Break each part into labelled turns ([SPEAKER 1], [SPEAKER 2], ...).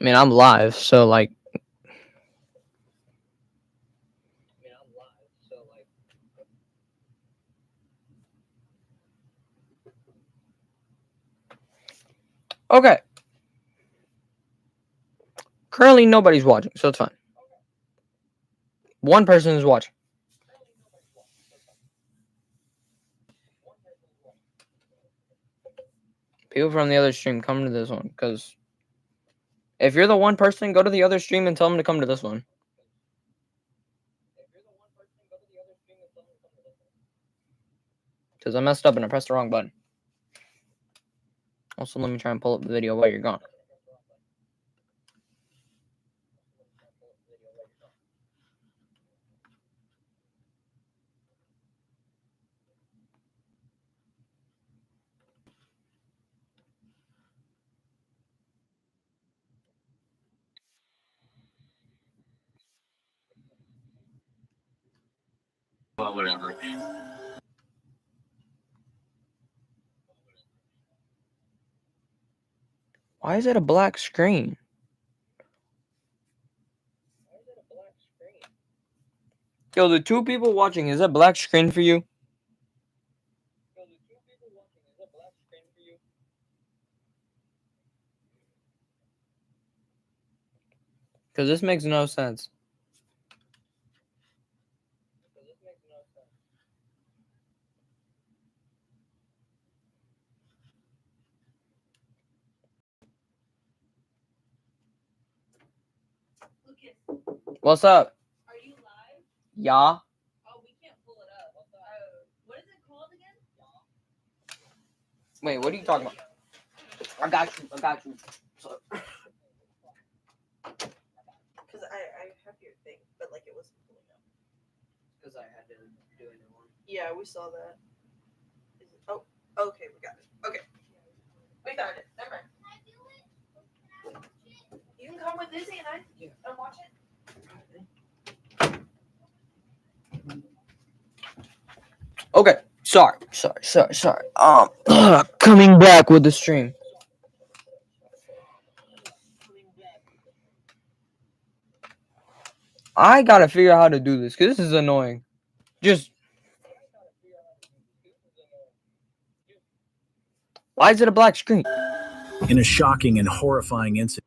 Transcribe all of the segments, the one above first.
[SPEAKER 1] I mean, I'm live, so like. Okay. Currently, nobody's watching, so it's fine. One person is watching. People from the other stream, come to this one, because if you're the one person, go to the other stream and tell them to come to this one. Because I messed up and I pressed the wrong button. Also, let me try and pull up the video while you're gone.
[SPEAKER 2] Well, whatever.
[SPEAKER 1] Why is it a black screen? Yo, the two people watching, is that black screen for you? Because this makes no sense. What's up?
[SPEAKER 3] Are you live?
[SPEAKER 1] Yeah.
[SPEAKER 3] Oh, we can't pull it up. What is it called again?
[SPEAKER 1] Wait, what are you talking about? I got you. So,
[SPEAKER 3] Because I have your thing, but like it wasn't pulling up.
[SPEAKER 1] because I had to do a new one.
[SPEAKER 3] Yeah, we saw that. Is it, oh, okay, we got it. Okay. We found it. Never mind. You can come with Izzy and and watch it.
[SPEAKER 1] Okay. Sorry. Coming back with the stream. I gotta figure out how to do this because this is annoying. Just. Why is it a black screen?
[SPEAKER 4] In a shocking and horrifying incident.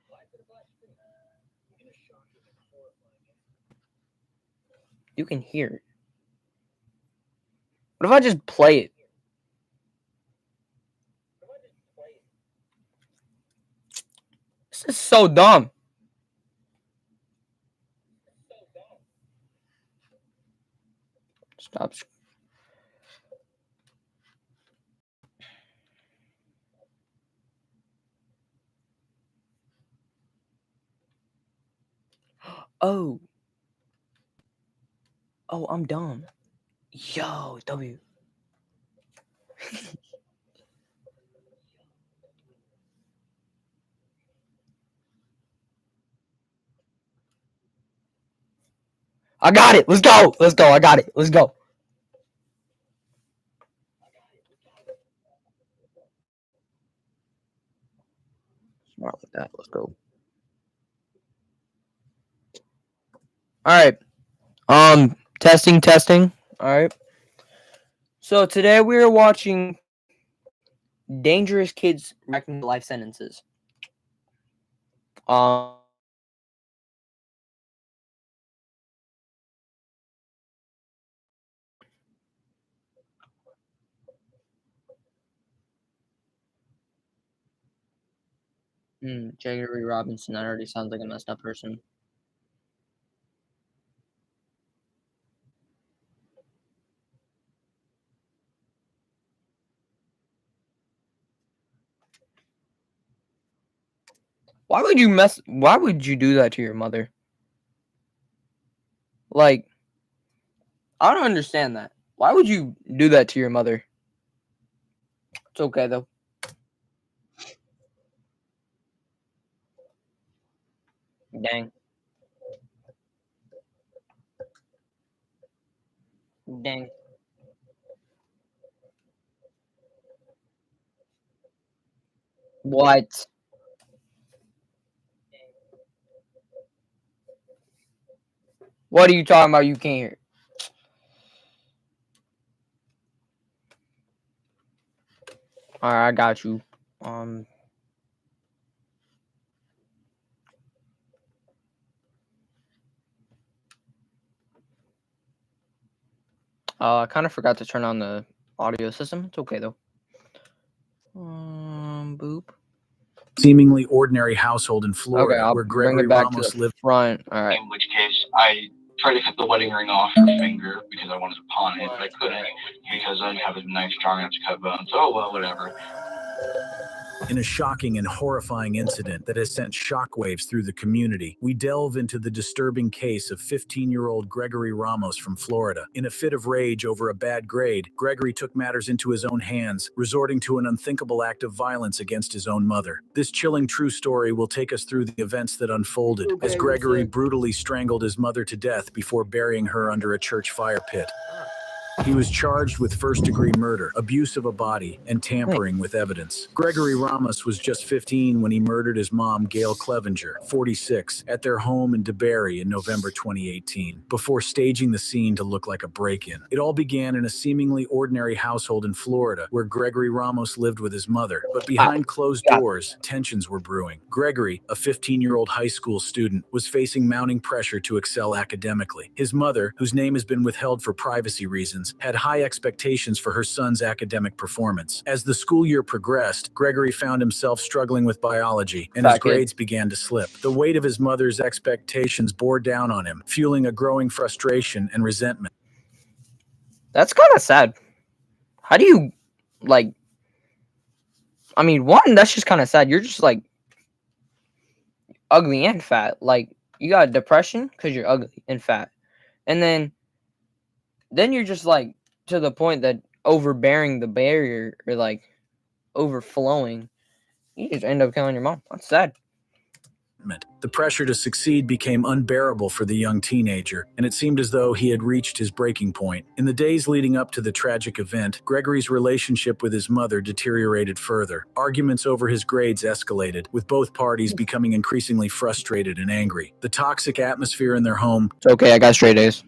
[SPEAKER 1] You can hear it. What if I just play it? This is so dumb. Stop. Oh. Oh, I'm dumb. Yo, W. I got it. Let's go. I got it. Let's go. Smart like that. Let's go. All right. Testing. All right. So today we are watching Dangerous Kids reacting to life sentences. Gregory Robinson. That already sounds like a messed up person. Why would you do that to your mother? Like, I don't understand that. Why would you do that to your mother? It's okay though. Dang. What? What are you talking about? You can't hear. All right, I got you. I kind of forgot to turn on the audio system. It's okay though. Boop.
[SPEAKER 4] Seemingly ordinary household in Florida,
[SPEAKER 1] Okay, I'll
[SPEAKER 4] where
[SPEAKER 1] bring
[SPEAKER 4] Gregory
[SPEAKER 1] it back
[SPEAKER 4] Ramos
[SPEAKER 1] to the
[SPEAKER 4] lived.
[SPEAKER 1] front. All right.
[SPEAKER 2] In which case, I tried to cut the wedding ring off her finger because I wanted to pawn it, but I couldn't because I didn't have a knife strong enough to cut bones. Oh well, whatever.
[SPEAKER 4] In a shocking and horrifying incident that has sent shockwaves through the community, we delve into the disturbing case of 15-year-old Gregory Ramos from Florida. In a fit of rage over a bad grade, Gregory took matters into his own hands, resorting to an unthinkable act of violence against his own mother. This chilling true story will take us through the events that unfolded as Gregory brutally strangled his mother to death before burying her under a church fire pit. He was charged with first-degree murder, abuse of a body, and tampering with evidence. Gregory Ramos was just 15 when he murdered his mom, Gail Clevenger, 46, at their home in DeBary in November 2018, before staging the scene to look like a break-in. It all began in a seemingly ordinary household in Florida, where Gregory Ramos lived with his mother. But behind closed doors, tensions were brewing. Gregory, a 15-year-old high school student, was facing mounting pressure to excel academically. His mother, whose name has been withheld for privacy reasons, had high expectations for her son's academic performance. As the school year progressed, Gregory found himself struggling with biology, and his grades began to slip. The weight of his mother's expectations bore down on him, fueling a growing frustration and resentment.
[SPEAKER 1] That's kind of sad. How do you, like, I mean, one, that's just kind of sad. You're just, like, ugly and fat. Like, you got depression because you're ugly and fat. And then you're just, like, to the point that overbearing the barrier or, like, overflowing, you just end up killing your mom. That's sad.
[SPEAKER 4] The pressure to succeed became unbearable for the young teenager, and it seemed as though he had reached his breaking point. In the days leading up to the tragic event, Gregory's relationship with his mother deteriorated further. Arguments over his grades escalated, with both parties becoming increasingly frustrated and angry. The toxic atmosphere in their home,
[SPEAKER 1] It's okay, I got straight A's.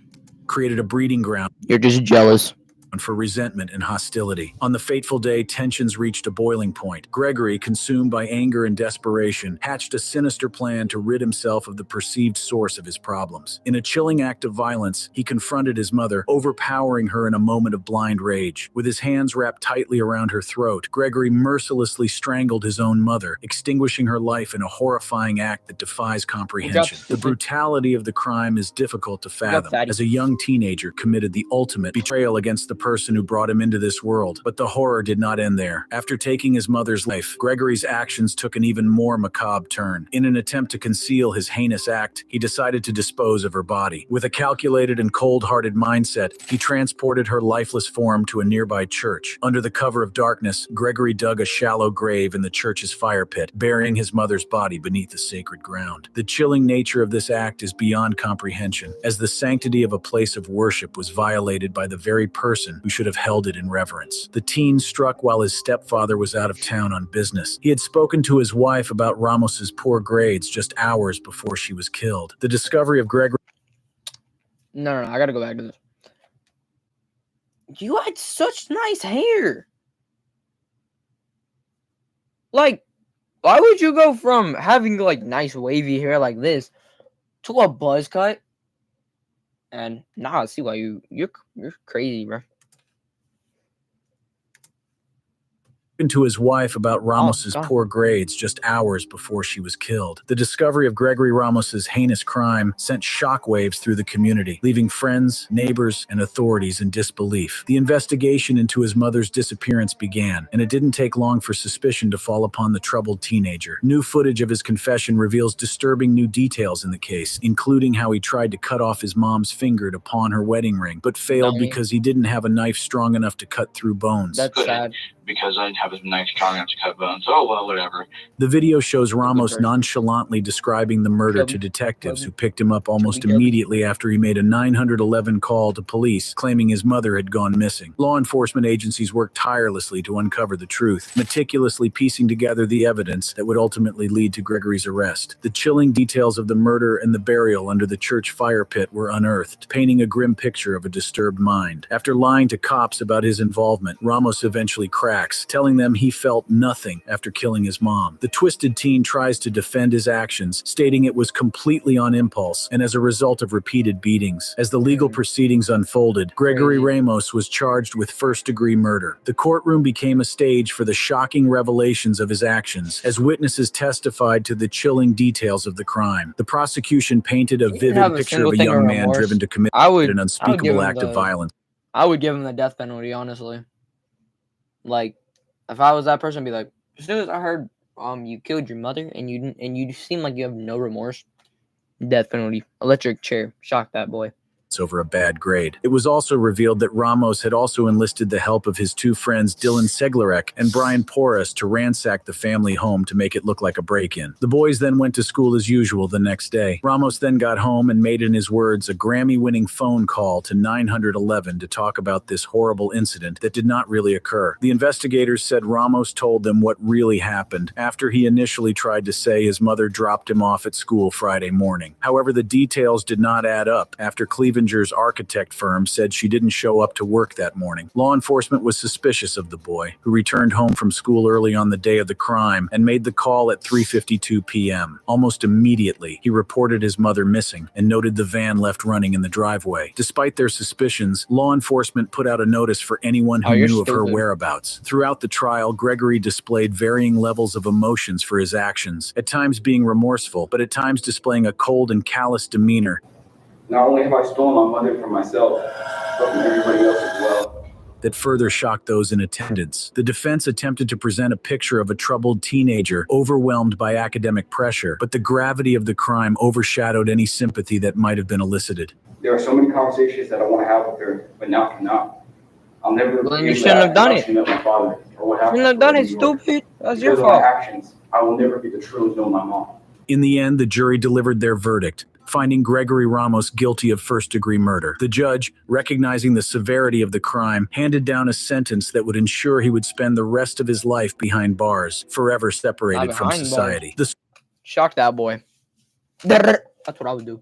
[SPEAKER 4] created a breeding ground
[SPEAKER 1] You're just jealous.
[SPEAKER 4] for resentment and hostility. On the fateful day, tensions reached a boiling point. Gregory, consumed by anger and desperation, hatched a sinister plan to rid himself of the perceived source of his problems. In a chilling act of violence, he confronted his mother, overpowering her in a moment of blind rage. With his hands wrapped tightly around her throat, Gregory mercilessly strangled his own mother, extinguishing her life in a horrifying act that defies comprehension. The brutality of the crime is difficult to fathom, as a young teenager committed the ultimate betrayal against the person who brought him into this world. But the horror did not end there. After taking his mother's life, Gregory's actions took an even more macabre turn. In an attempt to conceal his heinous act, he decided to dispose of her body. With a calculated and cold-hearted mindset, he transported her lifeless form to a nearby church. Under the cover of darkness, Gregory dug a shallow grave in the church's fire pit, burying his mother's body beneath the sacred ground. The chilling nature of this act is beyond comprehension, as the sanctity of a place of worship was violated by the very person who should have held it in reverence. The teen struck while his stepfather was out of town on business. He had spoken to his wife about Ramos's poor grades just hours before she was killed. The discovery of Gregory...
[SPEAKER 1] No, I gotta go back to this. You had such nice hair. Like, why would you go from having, like, nice wavy hair like this to a buzz cut? And now I see why you're crazy, bro.
[SPEAKER 4] To his wife about Ramos's poor grades just hours before she was killed. The discovery of Gregory Ramos's heinous crime sent shockwaves through the community, leaving friends, neighbors, and authorities in disbelief. The investigation into his mother's disappearance began, and it didn't take long for suspicion to fall upon the troubled teenager. New footage of his confession reveals disturbing new details in the case, including how he tried to cut off his mom's finger to pawn her wedding ring, but failed because he didn't have a knife strong enough to cut through bones.
[SPEAKER 1] That's sad.
[SPEAKER 2] because I didn't have a knife strong enough to cut bones. Oh, well, whatever.
[SPEAKER 4] The video shows Ramos
[SPEAKER 1] person.
[SPEAKER 4] nonchalantly describing the murder
[SPEAKER 1] Chubby.
[SPEAKER 4] to detectives
[SPEAKER 1] Chubby.
[SPEAKER 4] who picked him up almost
[SPEAKER 1] Chubby.
[SPEAKER 4] immediately after he made a 911 call to police claiming his mother had gone missing. Law enforcement agencies worked tirelessly to uncover the truth, meticulously piecing together the evidence that would ultimately lead to Gregory's arrest. The chilling details of the murder and the burial under the church fire pit were unearthed, painting a grim picture of a disturbed mind. After lying to cops about his involvement, Ramos eventually cracks, telling them he felt nothing after killing his mom. The twisted teen tries to defend his actions, stating it was completely on impulse and as a result of repeated beatings. As the legal proceedings unfolded, Gregory Ramos was charged with first-degree murder. The courtroom became a stage for the shocking revelations of his actions, as witnesses testified to the chilling details of the crime. The prosecution painted a
[SPEAKER 1] He didn't
[SPEAKER 4] vivid
[SPEAKER 1] have a
[SPEAKER 4] picture
[SPEAKER 1] single
[SPEAKER 4] of a
[SPEAKER 1] thing of
[SPEAKER 4] young man
[SPEAKER 1] remorse.
[SPEAKER 4] driven to commit
[SPEAKER 1] I would
[SPEAKER 4] an
[SPEAKER 1] give
[SPEAKER 4] unspeakable
[SPEAKER 1] him
[SPEAKER 4] act of
[SPEAKER 1] the-
[SPEAKER 4] violence.
[SPEAKER 1] I would give him the death penalty, honestly. Like, if I was that person, I'd be like, as soon as I heard you killed your mother and you seem like you have no remorse, death penalty, electric chair, shock that boy.
[SPEAKER 4] Over a bad grade. It was also revealed that Ramos had also enlisted the help of his two friends Dylan Seglarek and Brian Porras to ransack the family home to make it look like a break-in. The boys then went to school as usual the next day. Ramos then got home and made, in his words, a Grammy-winning phone call to 911 to talk about this horrible incident that did not really occur. The investigators said Ramos told them what really happened after he initially tried to say his mother dropped him off at school Friday morning. However, the details did not add up after Clevenger's architect firm said she didn't show up to work that morning. Law enforcement was suspicious of the boy, who returned home from school early on the day of the crime and made the call at 3:52 p.m. Almost immediately, he reported his mother missing and noted the van left running in the driveway. Despite their suspicions, law enforcement put out a notice for anyone who
[SPEAKER 1] Oh, you're
[SPEAKER 4] knew of her
[SPEAKER 1] stupid.
[SPEAKER 4] whereabouts. Throughout the trial, Gregory displayed varying levels of emotions for his actions, at times being remorseful, but at times displaying a cold and callous demeanor
[SPEAKER 5] Not only have I stolen my mother from myself, but from everybody else as well.
[SPEAKER 4] that further shocked those in attendance. The defense attempted to present a picture of a troubled teenager overwhelmed by academic pressure, but the gravity of the crime overshadowed any sympathy that might have been elicited.
[SPEAKER 5] There are so many conversations that I want to have with her, but now cannot. I'll never
[SPEAKER 1] Well, then you
[SPEAKER 5] forgive
[SPEAKER 1] shouldn't
[SPEAKER 5] that
[SPEAKER 1] have done
[SPEAKER 5] how
[SPEAKER 1] it.
[SPEAKER 5] she met my father, or what happened
[SPEAKER 1] Shouldn't have
[SPEAKER 5] to her
[SPEAKER 1] done
[SPEAKER 5] in
[SPEAKER 1] it,
[SPEAKER 5] New York.
[SPEAKER 1] stupid. That's your
[SPEAKER 5] Because of my
[SPEAKER 1] fault.
[SPEAKER 5] actions, I will never get the truth know my mom.
[SPEAKER 4] In the end, the jury delivered their verdict, finding Gregory Ramos guilty of first-degree murder. The judge, recognizing the severity of the crime, handed down a sentence that would ensure he would spend the rest of his life behind bars, forever separated from
[SPEAKER 1] behind bars.
[SPEAKER 4] society. The
[SPEAKER 1] Shock that boy. That's what I would do.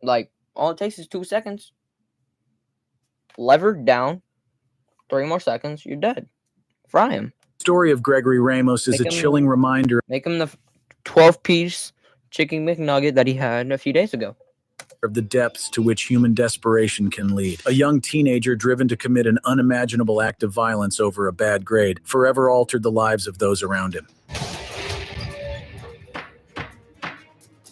[SPEAKER 1] Like, all it takes is 2 seconds. Lever down. 3 more seconds, you're dead. Fry him.
[SPEAKER 4] story of Gregory Ramos is a
[SPEAKER 1] Make him-
[SPEAKER 4] chilling reminder
[SPEAKER 1] Make him the 12-piece chicken McNugget that he had a few days ago.
[SPEAKER 4] of the depths to which human desperation can lead. A young teenager driven to commit an unimaginable act of violence over a bad grade forever altered the lives of those around him.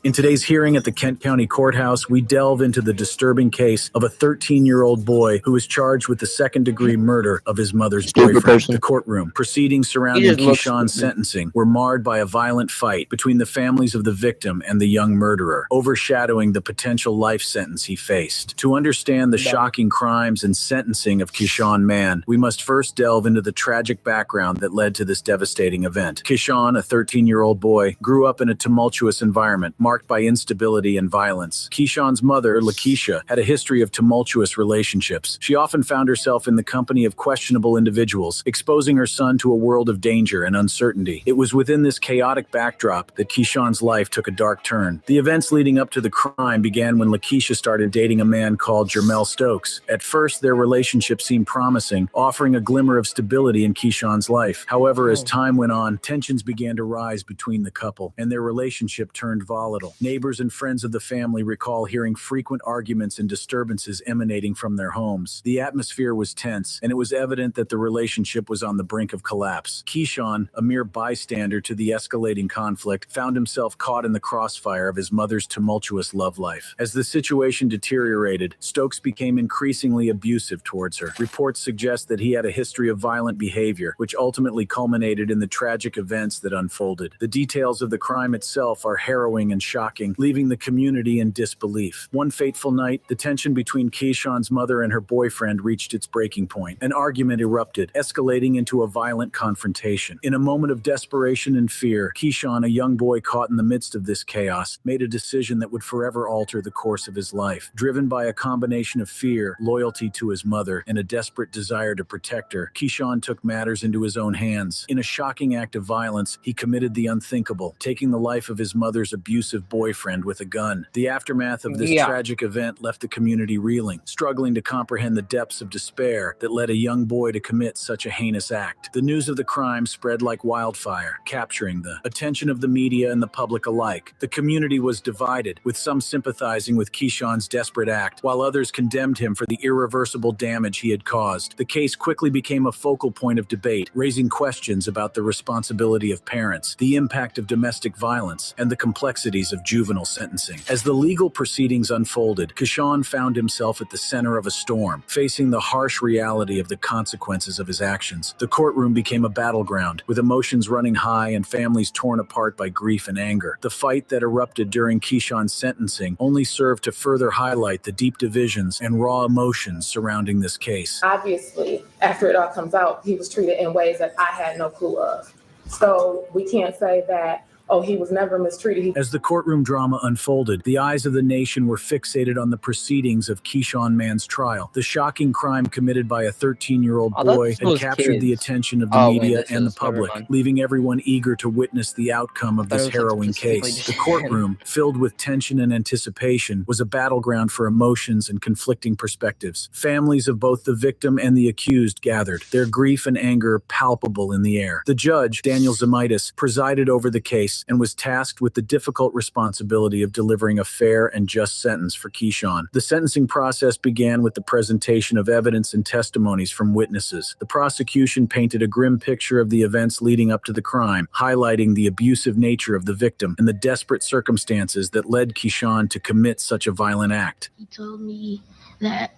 [SPEAKER 4] In today's hearing at the Kent County Courthouse, we delve into the disturbing case of a 13-year-old boy who was charged with the second-degree murder of his mother's
[SPEAKER 1] Stupid
[SPEAKER 4] boyfriend.
[SPEAKER 1] person.
[SPEAKER 4] The courtroom proceedings
[SPEAKER 1] He
[SPEAKER 4] surrounding
[SPEAKER 1] just looks
[SPEAKER 4] Keyshawn's
[SPEAKER 1] stupid.
[SPEAKER 4] sentencing were marred by a violent fight between the families of the victim and the young murderer, overshadowing the potential life sentence he faced. To understand the
[SPEAKER 1] Dumb.
[SPEAKER 4] shocking crimes and sentencing of Keyshawn Mann, we must first delve into the tragic background that led to this devastating event. Keyshawn, a 13-year-old boy, grew up in a tumultuous environment marked by instability and violence. Keyshawn's mother, Lakeisha, had a history of tumultuous relationships. She often found herself in the company of questionable individuals, exposing her son to a world of danger and uncertainty. It was within this chaotic backdrop that Keyshawn's life took a dark turn. The events leading up to the crime began when Lakeisha started dating a man called Jermel Stokes. At first, their relationship seemed promising, offering a glimmer of stability in Keyshawn's life. However, as time went on, tensions began to rise between the couple, and their relationship turned volatile. Neighbors and friends of the family recall hearing frequent arguments and disturbances emanating from their homes. The atmosphere was tense, and it was evident that the relationship was on the brink of collapse. Keyshawn, a mere bystander to the escalating conflict, found himself caught in the crossfire of his mother's tumultuous love life. As the situation deteriorated, Stokes became increasingly abusive towards her. Reports suggest that he had a history of violent behavior, which ultimately culminated in the tragic events that unfolded. The details of the crime itself are harrowing and shocking, leaving the community in disbelief. One fateful night, the tension between Keyshawn's mother and her boyfriend reached its breaking point. An argument erupted, escalating into a violent confrontation. In a moment of desperation and fear, Keyshawn, a young boy caught in the midst of this chaos, made a decision that would forever alter the course of his life. Driven by a combination of fear, loyalty to his mother, and a desperate desire to protect her, Keyshawn took matters into his own hands. In a shocking act of violence, he committed the unthinkable, taking the life of his mother's abusive boyfriend with a gun. The aftermath of this tragic event left the community reeling, struggling to comprehend the depths of despair that led a young boy to commit such a heinous act. The news of the crime spread like wildfire, capturing the attention of the media and the public alike. The community was divided, with some sympathizing with Keyshawn's desperate act, while others condemned him for the irreversible damage he had caused. The case quickly became a focal point of debate, raising questions about the responsibility of parents, the impact of domestic violence, and the complexities of juvenile sentencing. As the legal proceedings unfolded, Keyshawn found himself at the center of a storm, facing the harsh reality of the consequences of his actions. The courtroom became a battleground, with emotions running high and families torn apart by grief and anger. The fight that erupted during Keyshawn's sentencing only served to further highlight the deep divisions and raw emotions surrounding this case.
[SPEAKER 6] Obviously, after it all comes out, he was treated in ways that I had no clue of. So we can't say that, oh, he was never mistreated.
[SPEAKER 4] As the courtroom drama unfolded, the eyes of the nation were fixated on the proceedings of Keyshawn Mann's trial. The shocking crime committed by a 13-year-old boy had captured the attention of the media and the public, leaving everyone eager to witness the outcome of this harrowing case. The courtroom, filled with tension and anticipation, was a battleground for emotions and conflicting perspectives. Families of both the victim and the accused gathered, their grief and anger palpable in the air. The judge, Daniel Zamitis, presided over the case and was tasked with the difficult responsibility of delivering a fair and just sentence for Keyshawn. The sentencing process began with the presentation of evidence and testimonies from witnesses. The prosecution painted a grim picture of the events leading up to the crime, highlighting the abusive nature of the victim and the desperate circumstances that led Keyshawn to commit such a violent act.
[SPEAKER 7] He told me that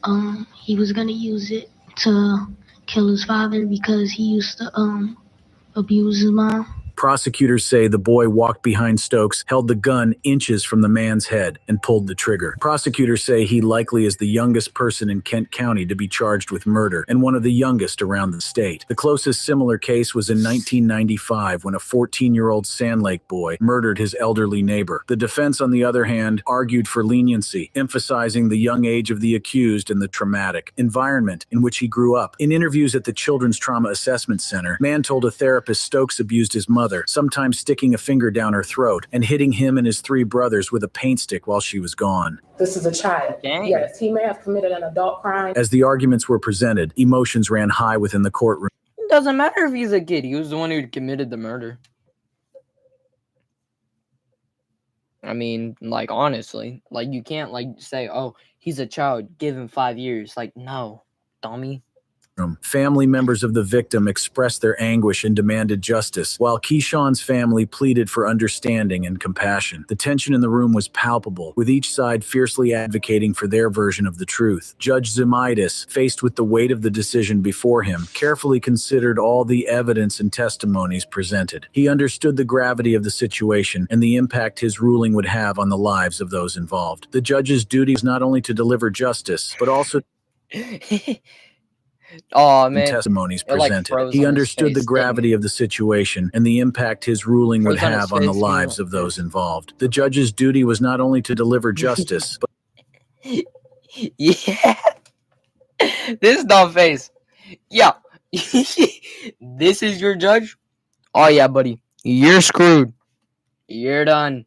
[SPEAKER 7] he was going to use it to kill his father because he used to abuse his mom.
[SPEAKER 4] Prosecutors say the boy walked behind Stokes, held the gun inches from the man's head, and pulled the trigger. Prosecutors say he likely is the youngest person in Kent County to be charged with murder, and one of the youngest around the state. The closest similar case was in 1995 when a 14-year-old Sand Lake boy murdered his elderly neighbor. The defense, on the other hand, argued for leniency, emphasizing the young age of the accused and the traumatic environment in which he grew up. In interviews at the Children's Trauma Assessment Center, Mann told a therapist Stokes abused his mother, sometimes sticking a finger down her throat and hitting him and his 3 brothers with a paint stick while she was gone.
[SPEAKER 6] This is a child.
[SPEAKER 1] Dang.
[SPEAKER 6] Yes, he may have committed an adult crime.
[SPEAKER 4] As the arguments were presented, emotions ran high within the courtroom.
[SPEAKER 1] It doesn't matter if he's a kid. He was the one who committed the murder. I mean, like, honestly, like, you can't, like, say, oh, he's a child, give him 5 years. Like, no, dummy.
[SPEAKER 4] Family members of the victim expressed their anguish and demanded justice, while Keyshawn's family pleaded for understanding and compassion. The tension in the room was palpable, with each side fiercely advocating for their version of the truth. Judge Zamitis, faced with the weight of the decision before him, carefully considered all the evidence and testimonies presented. He understood the gravity of the situation and the impact his ruling would have on the lives of those involved. The judge's duty is not only to deliver justice, but also
[SPEAKER 1] Oh man!
[SPEAKER 4] Testimonies presented. He understood the gravity of the situation and the impact his ruling would have on the lives of those involved. The judge's duty was not only to deliver justice, but
[SPEAKER 1] yeah, this dumb face. Yeah, this is your judge. Oh yeah, buddy, you're screwed. You're done.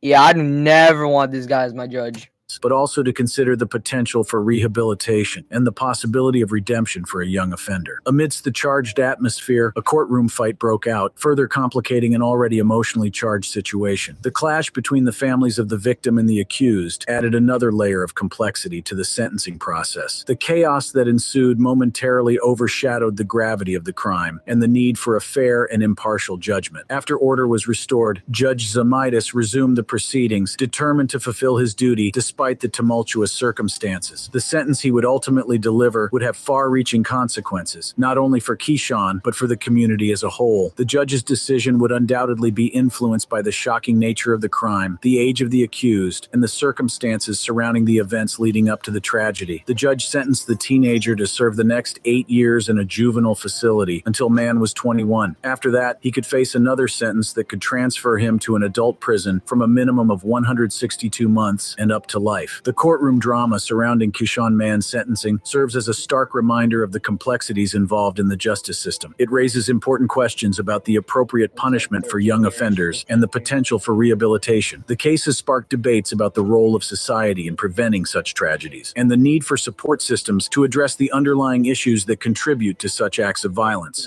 [SPEAKER 1] Yeah, I'd never want this guy as my judge.
[SPEAKER 4] but also to consider the potential for rehabilitation and the possibility of redemption for a young offender. Amidst the charged atmosphere, a courtroom fight broke out, further complicating an already emotionally charged situation. The clash between the families of the victim and the accused added another layer of complexity to the sentencing process. The chaos that ensued momentarily overshadowed the gravity of the crime and the need for a fair and impartial judgment. After order was restored, Judge Zamitis resumed the proceedings, determined to fulfill his duty despite despite the tumultuous circumstances. The sentence he would ultimately deliver would have far-reaching consequences, not only for Keyshawn, but for the community as a whole. The judge's decision would undoubtedly be influenced by the shocking nature of the crime, the age of the accused, and the circumstances surrounding the events leading up to the tragedy. The judge sentenced the teenager to serve the next 8 years in a juvenile facility until Mann was 21. After that, he could face another sentence that could transfer him to an adult prison from a minimum of 162 months and up to life. The courtroom drama surrounding Keyshawn Mann's sentencing serves as a stark reminder of the complexities involved in the justice system. It raises important questions about the appropriate punishment for young offenders and the potential for rehabilitation. The case has sparked debates about the role of society in preventing such tragedies and the need for support systems to address the underlying issues that contribute to such acts of violence.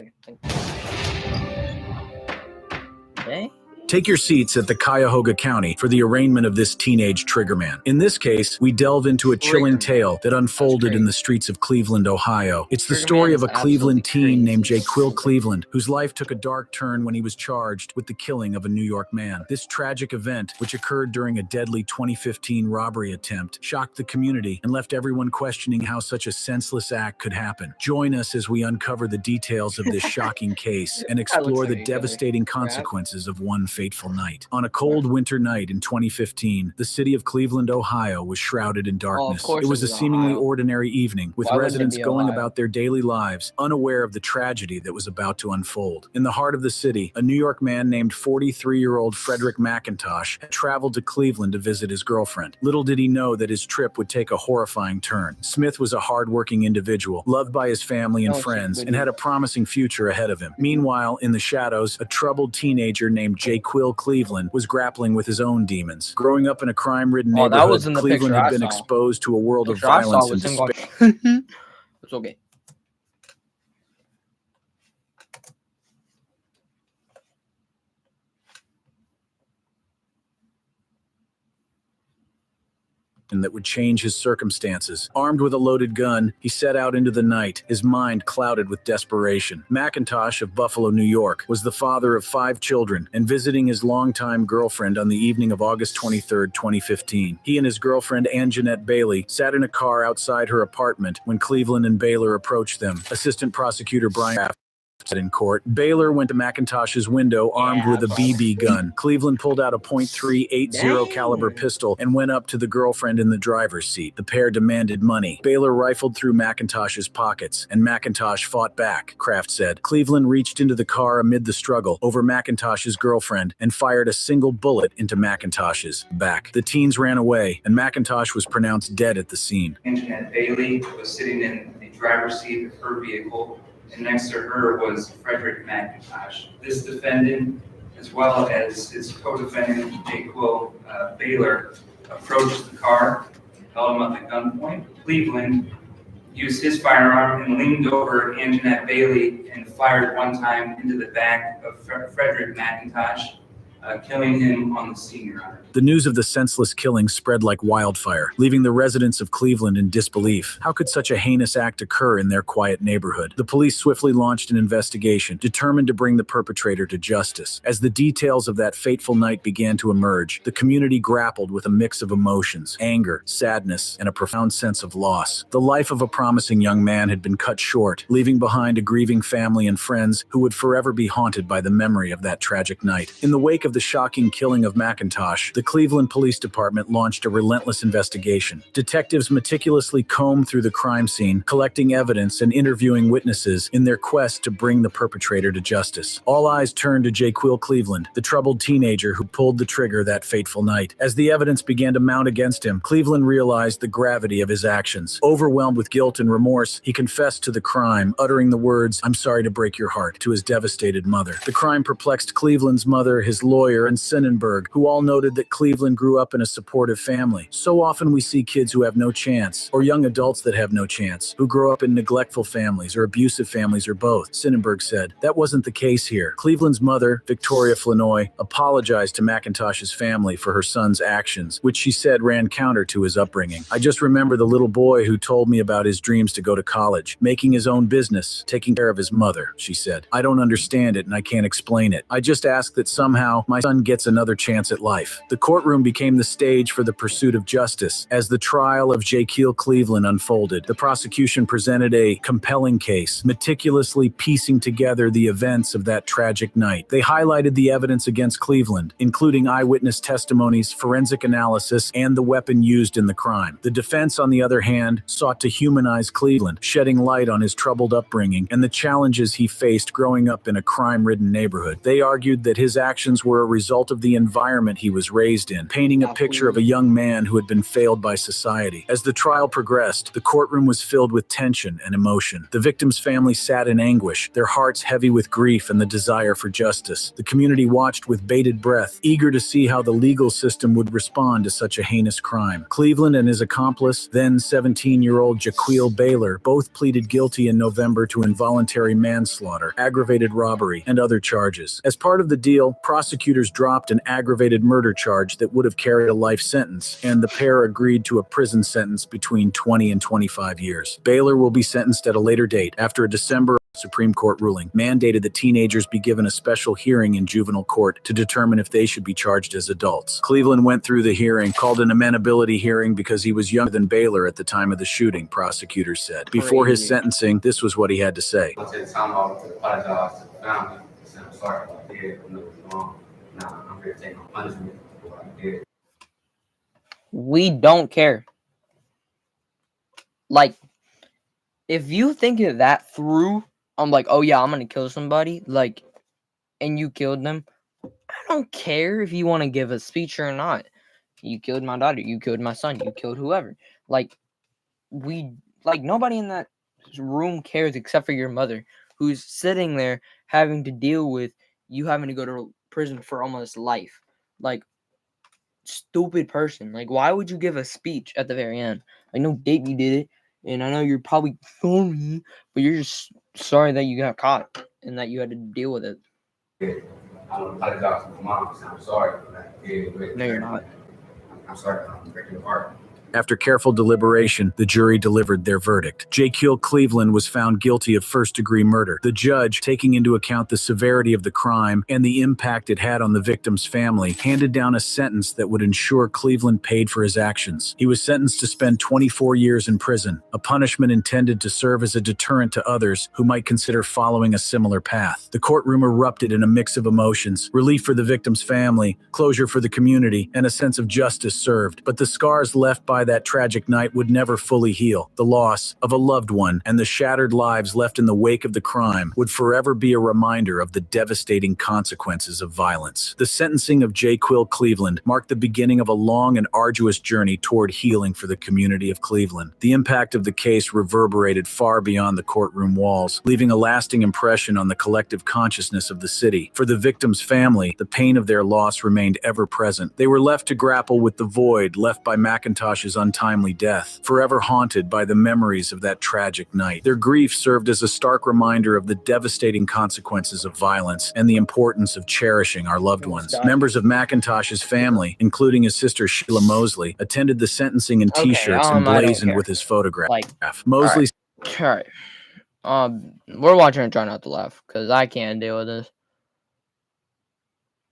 [SPEAKER 1] Okay.
[SPEAKER 4] Take your seats at the Cuyahoga County for the arraignment of this teenage triggerman. In this case, we delve into a chilling tale that unfolded in the streets of Cleveland, Ohio. It's the story of a Cleveland teen named Jaquil Cleveland, whose life took a dark turn when he was charged with the killing of a New York man. This tragic event, which occurred during a deadly 2015 robbery attempt, shocked the community and left everyone questioning how such a senseless act could happen. Join us as we uncover the details of this shocking case and explore the devastating consequences of one fateful night. On a cold winter night in 2015, the city of Cleveland, Ohio was shrouded in darkness. It was a seemingly ordinary evening, with residents going about their daily lives, unaware of the tragedy that was about to unfold. In the heart of the city, a New York man named 43-year-old Frederick McIntosh had traveled to Cleveland to visit his girlfriend. Little did he know that his trip would take a horrifying turn. Smith was a hard-working individual, loved by his family and friends, and had a promising future ahead of him. Meanwhile, in the shadows, a troubled teenager named Jaquil Cleveland was grappling with his own demons. Growing up in a crime-ridden neighborhood, Cleveland had been exposed to a world of violence and despair.
[SPEAKER 1] It's okay.
[SPEAKER 4] That would change his circumstances. Armed with a loaded gun, he set out into the night, his mind clouded with desperation. McIntosh of Buffalo, New York, was the father of 5 children and visiting his longtime girlfriend on the evening of August 23, 2015. He and his girlfriend, Anjanette Bailey, sat in a car outside her apartment when Cleveland and Baylor approached them. Assistant Prosecutor Brian said in court, Baylor went to McIntosh's window armed with a BB gun. Cleveland pulled out a .380 caliber pistol and went up to the girlfriend in the driver's seat. The pair demanded money. Baylor rifled through McIntosh's pockets, and McIntosh fought back, Kraft said. Cleveland reached into the car amid the struggle over McIntosh's girlfriend and fired a single bullet into McIntosh's back. The teens ran away, and McIntosh was pronounced dead at the scene.
[SPEAKER 5] Anjanette Bailey was sitting in the driver's seat of her vehicle, and next to her was Frederick McIntosh. This defendant, as well as his co-defendant, Jaquil Baylor, approached the car, held him at the gunpoint. Cleveland used his firearm and leaned over Anjanette Bailey and fired one time into the back of Frederick McIntosh, killing him on the scene, Your Honor.
[SPEAKER 4] The news of the senseless killing spread like wildfire, leaving the residents of Cleveland in disbelief. How could such a heinous act occur in their quiet neighborhood? The police swiftly launched an investigation, determined to bring the perpetrator to justice. As the details of that fateful night began to emerge, the community grappled with a mix of emotions, anger, sadness, and a profound sense of loss. The life of a promising young man had been cut short, leaving behind a grieving family and friends who would forever be haunted by the memory of that tragic night. In the wake of the shocking killing of McIntosh, the Cleveland Police Department launched a relentless investigation. Detectives meticulously combed through the crime scene, collecting evidence and interviewing witnesses in their quest to bring the perpetrator to justice. All eyes turned to Jaquil Cleveland, the troubled teenager who pulled the trigger that fateful night. As the evidence began to mount against him, Cleveland realized the gravity of his actions. Overwhelmed with guilt and remorse, he confessed to the crime, uttering the words, "I'm sorry to break your heart," to his devastated mother. The crime perplexed Cleveland's mother, his lawyer, and Sonnenberg, who all noted that Cleveland grew up in a supportive family. So often we see kids who have no chance, or young adults that have no chance, who grow up in neglectful families or abusive families or both, Sonnenberg said. That wasn't the case here. Cleveland's mother, Victoria Flanoy, apologized to McIntosh's family for her son's actions, which she said ran counter to his upbringing. "I just remember the little boy who told me about his dreams to go to college, making his own business, taking care of his mother," she said. "I don't understand it and I can't explain it. I just ask that somehow My son gets another chance at life. The courtroom became the stage for the pursuit of justice. As the trial of Jaquil Cleveland unfolded, the prosecution presented a compelling case, meticulously piecing together the events of that tragic night. They highlighted the evidence against Cleveland, including eyewitness testimonies, forensic analysis, and the weapon used in the crime. The defense, on the other hand, sought to humanize Cleveland, shedding light on his troubled upbringing and the challenges he faced growing up in a crime-ridden neighborhood. They argued that his actions were a result of the environment he was raised in, painting a picture of a young man who had been failed by society. As the trial progressed, the courtroom was filled with tension and emotion. The victim's family sat in anguish, their hearts heavy with grief and the desire for justice. The community watched with bated breath, eager to see how the legal system would respond to such a heinous crime. Cleveland and his accomplice, then 17-year-old Jaquil Baylor, both pleaded guilty in November to involuntary manslaughter, aggravated robbery, and other charges. As part of the deal, prosecutors dropped an aggravated murder charge that would have carried a life sentence, and the pair agreed to a prison sentence between 20 and 25 years. Baylor will be sentenced at a later date after a December Supreme Court ruling mandated that teenagers be given a special hearing in juvenile court to determine if they should be charged as adults. Cleveland went through the hearing, called an amenability hearing because he was younger than Baylor at the time of the shooting, prosecutors said. Before his sentencing, this was what he had to say.
[SPEAKER 8] I'll take time off to apologize to the family. I'm sorry what I did. I know it was wrong. Now I'm here to take my punishment for what I did.
[SPEAKER 1] We don't care. Like, if you think of that through, I'm like, oh yeah, I'm gonna kill somebody, like, and you killed them. I don't care if you want to give a speech or not. You killed my daughter, you killed my son, you killed whoever. Like, nobody in that room cares except for your mother, who's sitting there having to deal with you having to go to prison for almost life. Like, stupid person. Like, why would you give a speech at the very end? I know Davey did it, and I know you're probably sorry, but you're just sorry that you got caught and that you had to deal with it.
[SPEAKER 8] I don't apologize to my mom. I'm sorry for that.
[SPEAKER 1] No, you're not.
[SPEAKER 8] I'm sorry. I'm breaking your heart.
[SPEAKER 4] After careful deliberation, the jury delivered their verdict. Jaquil Cleveland was found guilty of first-degree murder. The judge, taking into account the severity of the crime and the impact it had on the victim's family, handed down a sentence that would ensure Cleveland paid for his actions. He was sentenced to spend 24 years in prison, a punishment intended to serve as a deterrent to others who might consider following a similar path. The courtroom erupted in a mix of emotions: relief for the victim's family, closure for the community, and a sense of justice served. But the scars left by that tragic night would never fully heal. The loss of a loved one and the shattered lives left in the wake of the crime would forever be a reminder of the devastating consequences of violence. The sentencing of Jaquil Cleveland marked the beginning of a long and arduous journey toward healing for the community of Cleveland. The impact of the case reverberated far beyond the courtroom walls, leaving a lasting impression on the collective consciousness of the city. For the victim's family, the pain of their loss remained ever present. They were left to grapple with the void left by McIntosh's untimely death, forever haunted by the memories of that tragic night. Their grief served as a stark reminder of the devastating consequences of violence and the importance of cherishing our loved ones. Members of McIntosh's family, including his sister Sheila Mosley, attended the sentencing in t-shirts emblazoned with his photograph. Mosley.
[SPEAKER 1] All right. We're watching and try not to laugh because I can't deal with this.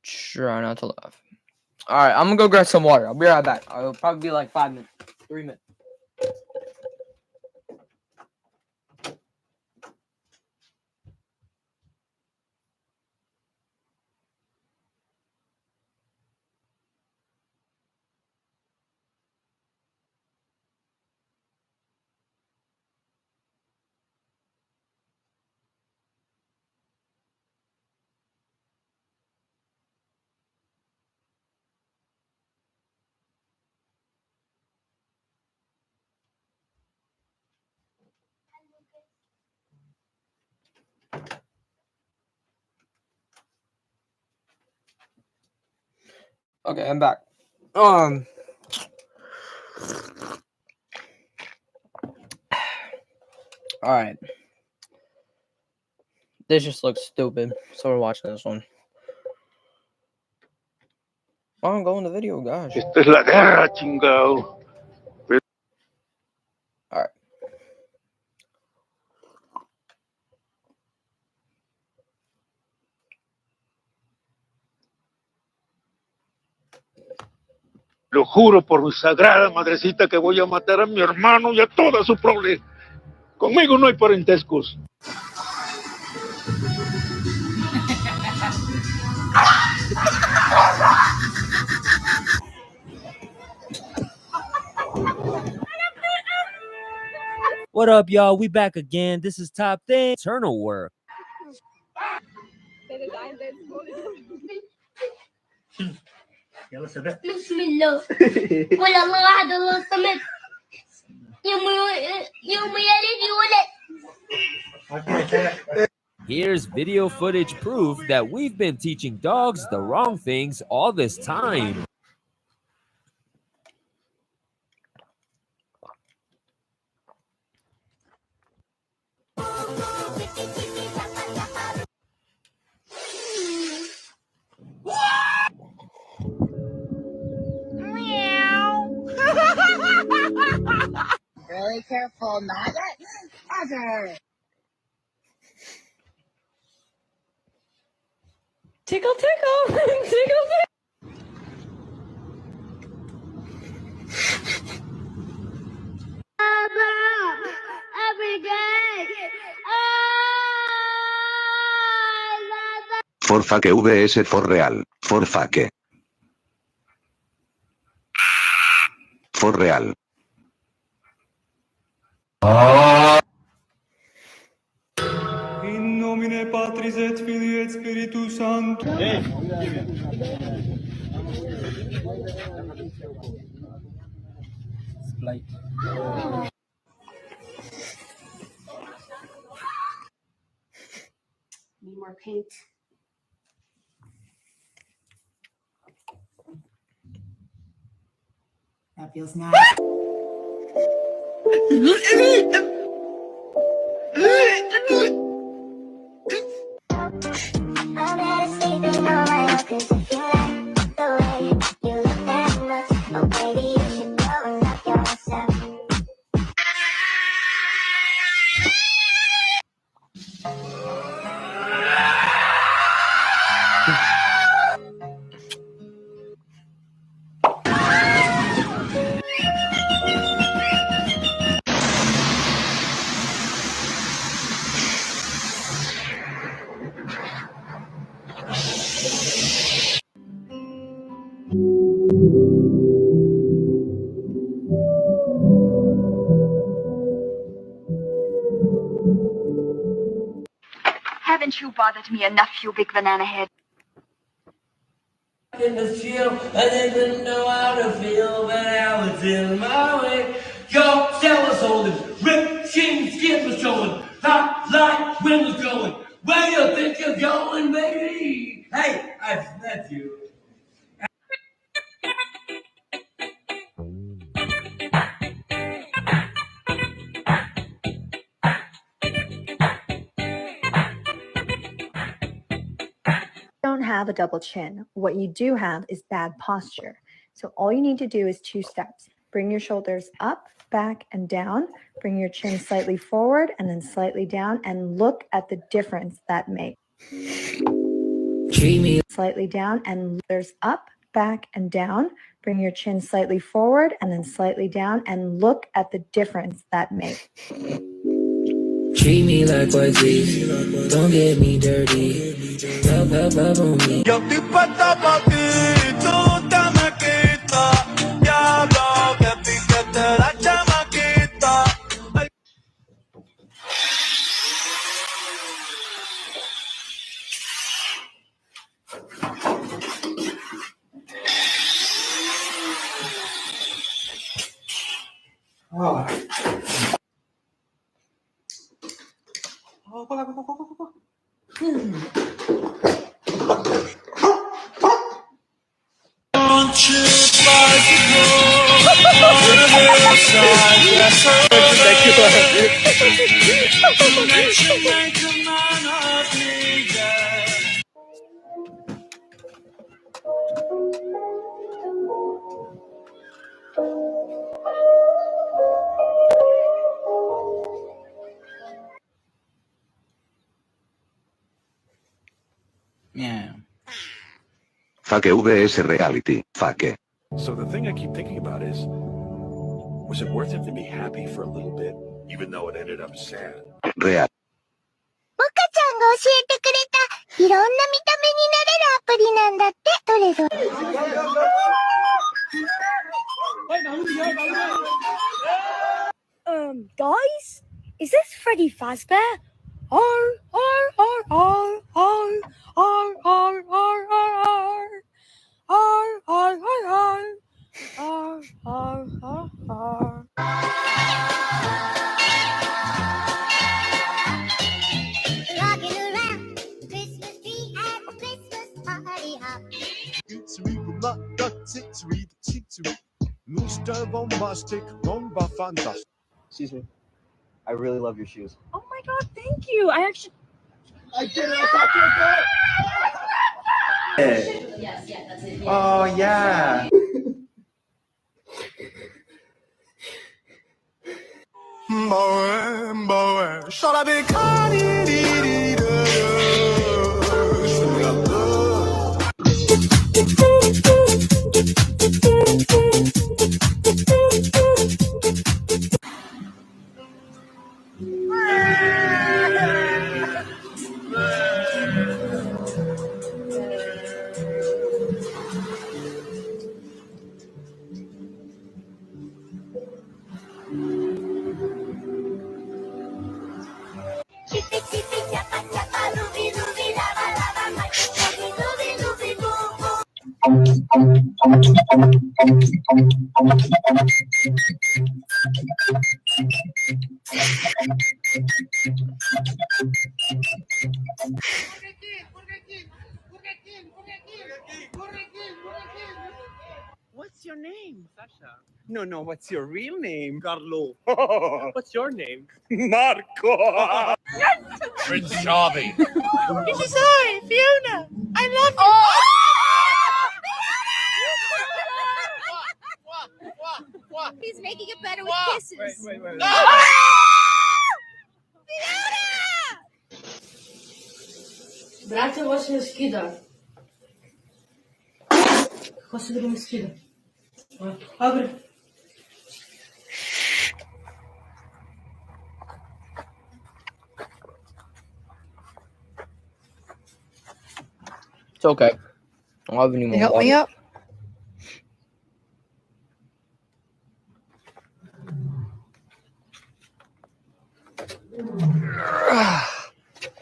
[SPEAKER 1] Try not to laugh. All right, I'm gonna go grab some water. I'll be right back. I'll probably be like 5 minutes, 3 minutes. Okay, I'm back. All right. This just looks stupid, so we're watching this one. I'm going to video, gosh.
[SPEAKER 9] Esta es la guerra, chingado.
[SPEAKER 1] All right.
[SPEAKER 9] Lo juro por mi sagrada madrecita que voy a matar a mi hermano y a toda su prole. Conmigo no hay parentescos.
[SPEAKER 10] What up, y'all? We back again. This is Top Thing. Eternal work.
[SPEAKER 11] Bismillah. Wala mga hadal sa mit. Yung
[SPEAKER 10] Here's video footage proof that we've been teaching dogs the wrong things all this time.
[SPEAKER 11] Really careful, not that other.
[SPEAKER 3] Tickle, tickle, tickle, tickle.
[SPEAKER 11] Every day.
[SPEAKER 12] Forfake vs for real. Forfake. For real.
[SPEAKER 13] In nomine Patris et Filii et Spiritus Sanctus.
[SPEAKER 11] Need more paint.
[SPEAKER 14] That feels nice.
[SPEAKER 15] Haven't you bothered me enough, you big banana head?
[SPEAKER 16] In the field, I didn't know how to feel, but I was in my way. Your cell was holding, ripped jeans, skin was showing, hot light, wind was going. Where you think you're going, baby? Hey, I've met you.
[SPEAKER 17] Don't have a double chin. What you do have is bad posture. So all you need to do is 2 steps. Bring your shoulders up, back, and down. Bring your chin slightly forward and then slightly down, and look at the difference that makes. Slightly down and shoulders up, back, and down. Bring your chin slightly forward and then slightly down, and look at the difference that makes.
[SPEAKER 16] Treat me like white teeth, don't get me dirty. Love on me. Yo estoy puesta pa' ti, tú te me quitas. Diablo, que piquete la chamaquita. Yeah.
[SPEAKER 12] Fake vs reality. Fake.
[SPEAKER 14] So the thing I keep thinking about is, was it worth it to be happy for a little bit, even though it ended up sad?
[SPEAKER 12] Real.
[SPEAKER 11] モカちゃんが教えてくれたいろんな見た目になれるアプリなんだって。どれどれ。
[SPEAKER 18] Guys, is this Freddy Fazbear? R R R R R R R R R R R R R.
[SPEAKER 11] Rocking around Christmas tree at the Christmas party hop.
[SPEAKER 19] Excuse me. I really love your shoes.
[SPEAKER 18] Oh my god, thank you. I actually.
[SPEAKER 19] I did it. I thought you were good.
[SPEAKER 18] Yes, that's it.
[SPEAKER 19] Oh yeah.
[SPEAKER 11] Chippy chippy chappa chappa looby looby lava lava looby looby looby boom boom.
[SPEAKER 20] What's your name? Sasha. No, what's your real name? Carlo. What's your name? Marco.
[SPEAKER 14] Prince Charming.
[SPEAKER 18] This is I, Fiona. I love you.
[SPEAKER 11] He's making it better with kisses.
[SPEAKER 20] Wait.
[SPEAKER 18] Bracia właśnie skida. Chodź do mnie skida. Abre.
[SPEAKER 1] It's okay. I don't have any more
[SPEAKER 21] Help
[SPEAKER 1] water.
[SPEAKER 21] me up.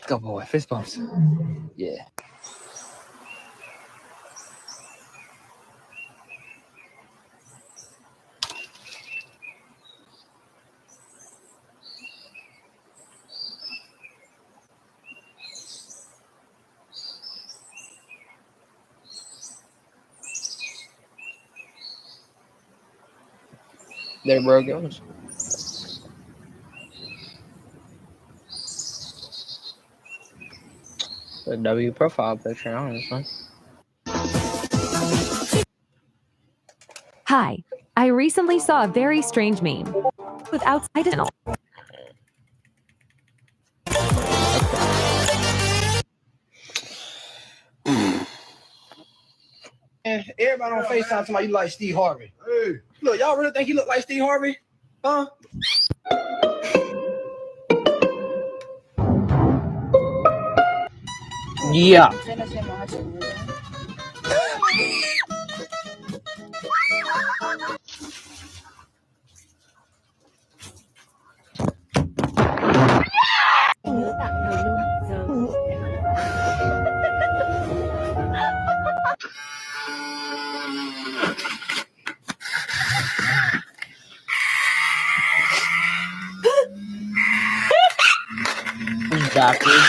[SPEAKER 1] Go boy, fist bumps. Yeah. There bro goes. The W profile picture on this one.
[SPEAKER 22] Hi, I recently saw a very strange meme with outside channel.
[SPEAKER 19] Everybody on FaceTime talking about you like Steve Harvey. Hey, look, y'all really think he look like Steve Harvey? Huh?
[SPEAKER 1] Yeah. Backwards.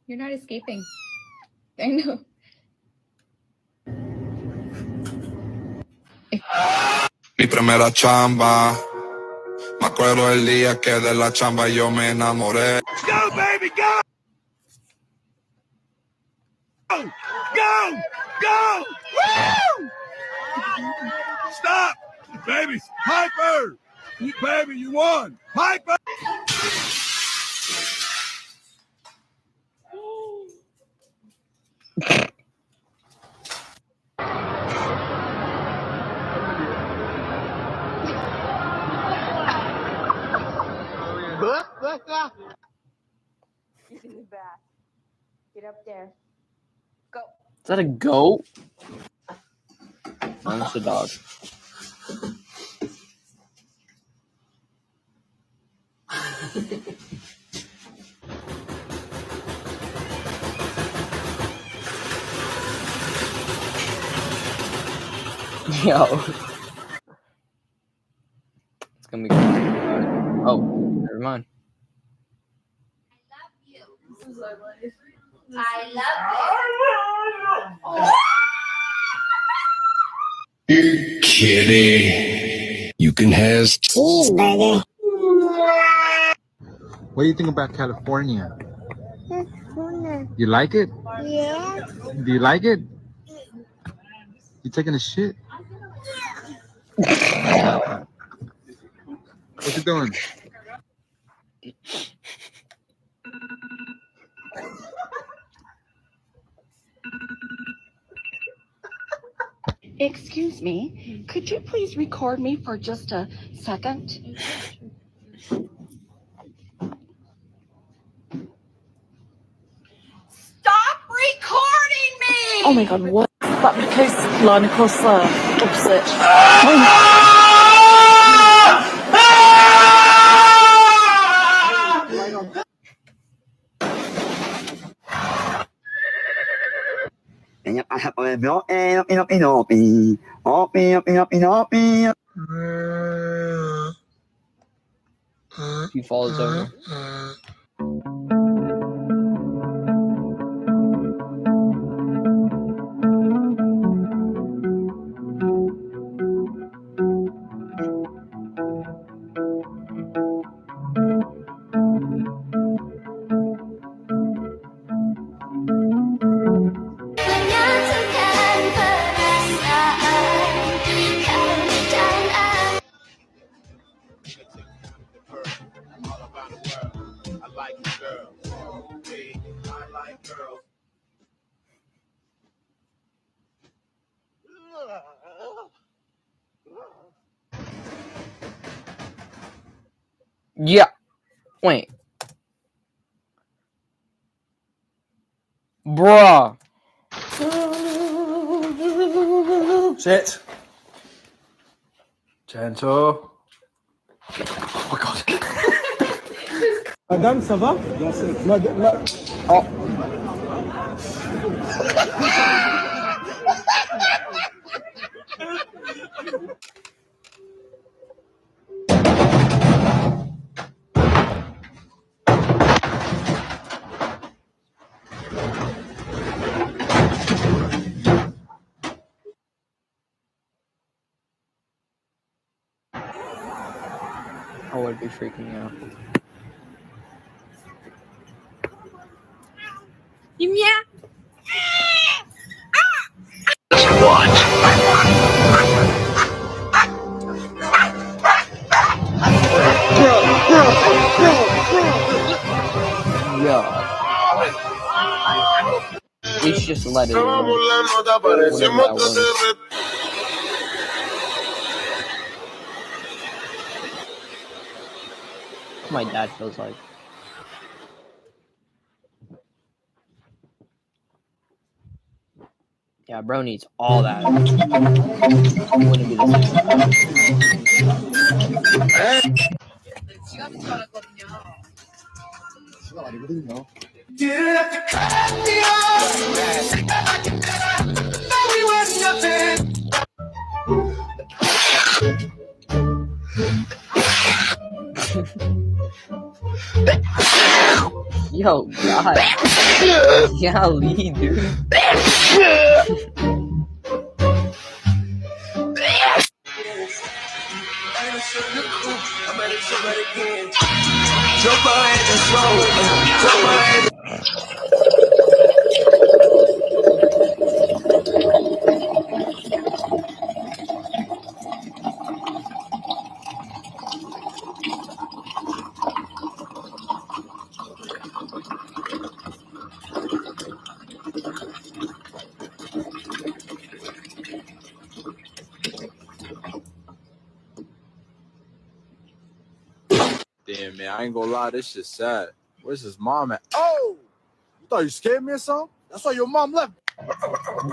[SPEAKER 23] You're not escaping. I know.
[SPEAKER 24] Mi primera chamba. Me acuerdo el día que de la chamba yo me enamoré.
[SPEAKER 9] Go, baby, go!
[SPEAKER 14] Go! Go! Woo! Stop! Baby, Piper! Baby, you won! Piper!
[SPEAKER 15] Get in the bath. Get up there. Go.
[SPEAKER 1] Is that a goat? No, it's a dog. Yo. It's gonna be good. Oh, never mind.
[SPEAKER 11] I love
[SPEAKER 24] Kitty, you can have cheeseburger.
[SPEAKER 2] What do you think about California? You like it?
[SPEAKER 11] Yeah.
[SPEAKER 2] Do you like it? You taking a shit? What you doing?
[SPEAKER 15] Excuse me, could you please record me for just a second? Stop recording me!
[SPEAKER 3] Oh my god, what? But because Lana Kosla upset.
[SPEAKER 1] He falls over. Yeah. Wait. Bruh.
[SPEAKER 19] Sit. Gentle. Oh my god.
[SPEAKER 13] Madame, ça va?
[SPEAKER 19] Oh.
[SPEAKER 1] I would be freaking out.
[SPEAKER 11] Yeah.
[SPEAKER 1] Yo. Let's just let it run. Whatever that was. My dad feels like. Yeah, bro needs all that. It wouldn't be the Yo, God. Golly, dude.
[SPEAKER 2] I ain't gonna lie, this shit's sad. Where's his mom at? Oh! You thought you scared me or something? That's why your mom left.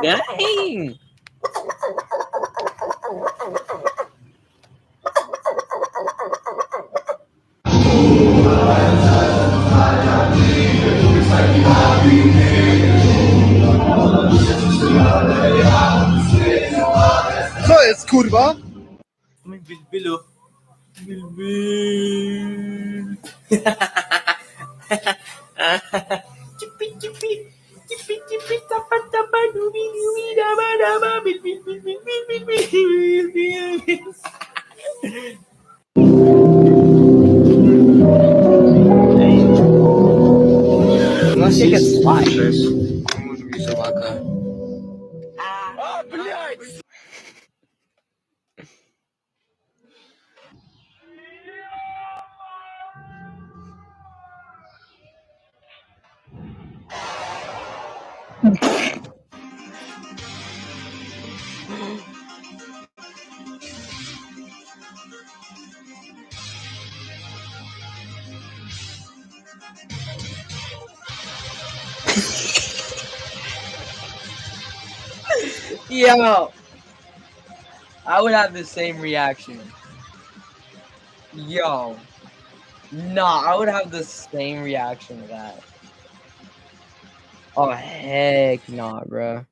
[SPEAKER 1] Dang!
[SPEAKER 19] Co jest, kurwa?
[SPEAKER 16] Bilbilu. Chipi chipi. Chipi chipi tapa tapa dubi dubi daba daba bil bil bil bil bil bil bil bil.
[SPEAKER 1] Unless you can slide. Yo, I would have the same reaction. Yo, nah, I would have the same reaction to that. Oh heck nah, bro.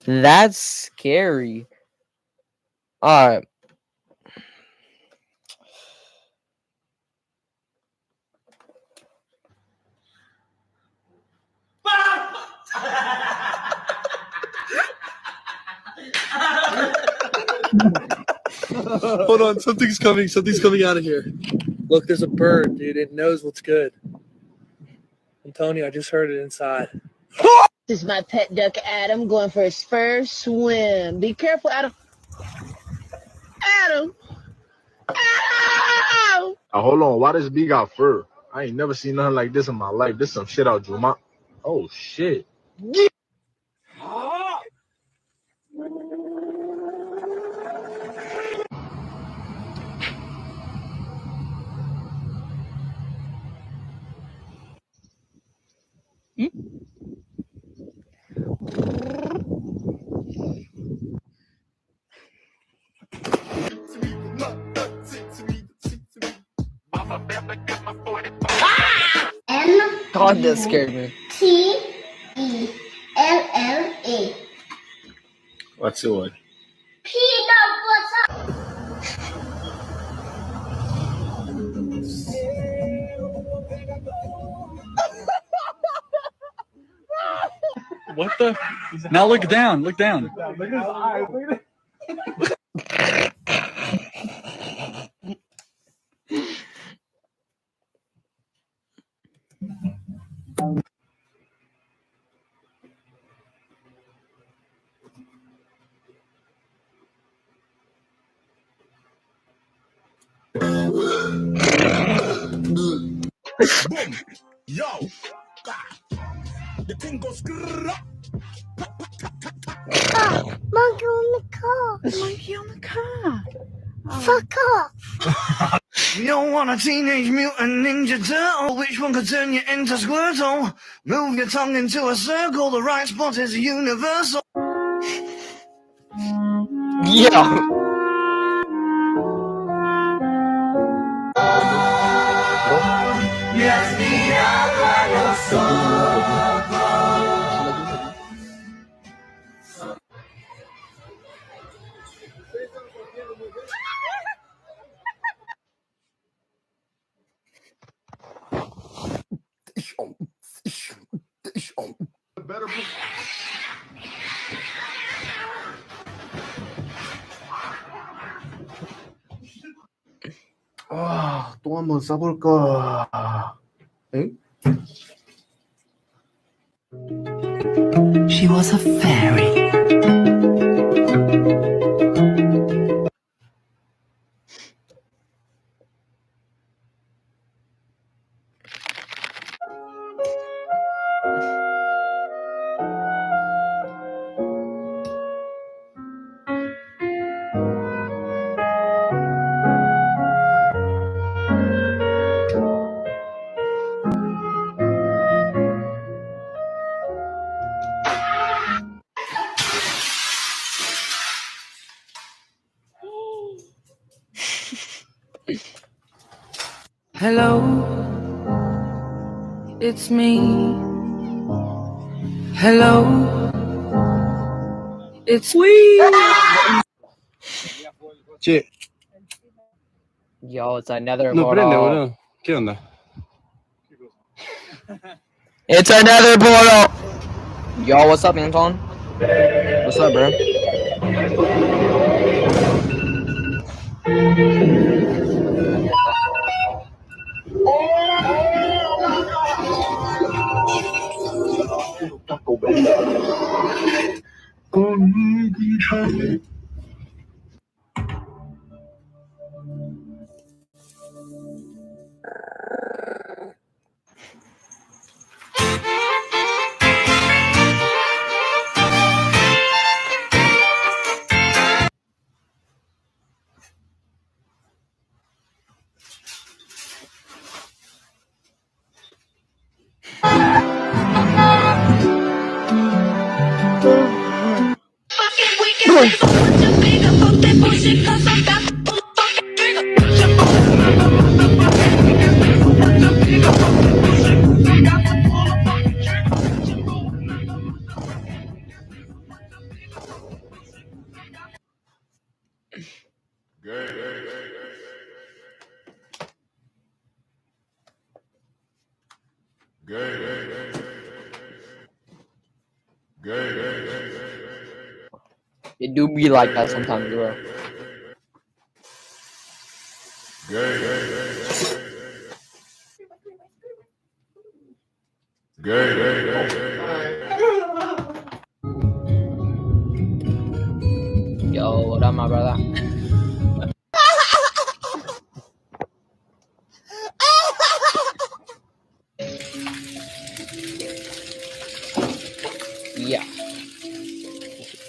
[SPEAKER 1] That's scary. All right.
[SPEAKER 19] Hold on, something's coming. Something's coming out of here. Look, there's a bird, dude. It knows what's good. I'm telling you, I just heard it inside.
[SPEAKER 5] This is my pet duck, Adam, going for his first swim. Be careful, Adam. Adam! Adam!
[SPEAKER 2] Hold on, why does B got fur? I ain't never seen nothing like this in my life. This some shit out Juma. Oh shit.
[SPEAKER 1] God, that scared me.
[SPEAKER 11] T-E-L-L-A.
[SPEAKER 2] What's your word?
[SPEAKER 11] Peanut butter.
[SPEAKER 13] What the? Now look down. Look down.
[SPEAKER 19] Look at his eyes. Look at
[SPEAKER 16] Yo, the thing goes.
[SPEAKER 11] Monkey on the car. Monkey on the car. Fuck off.
[SPEAKER 19] You don't want a teenage mutant ninja turtle. Which one could turn you into Squirtle? Move your tongue into a circle. The right spot is universal.
[SPEAKER 1] Yeah.
[SPEAKER 16] Yes, me habla
[SPEAKER 2] 아, 또 한번 써볼까? 응?
[SPEAKER 16] She was a fairy. Hello, it's me. Hello, it's
[SPEAKER 20] Che,
[SPEAKER 1] Yo, it's another
[SPEAKER 20] no prende,
[SPEAKER 1] portal.
[SPEAKER 20] boludo. ¿Qué onda?
[SPEAKER 1] It's another portal. Yo, what's up, Anton? What's up, bro? It do be like that sometimes, bro. Yo, what up, my brother? Yeah.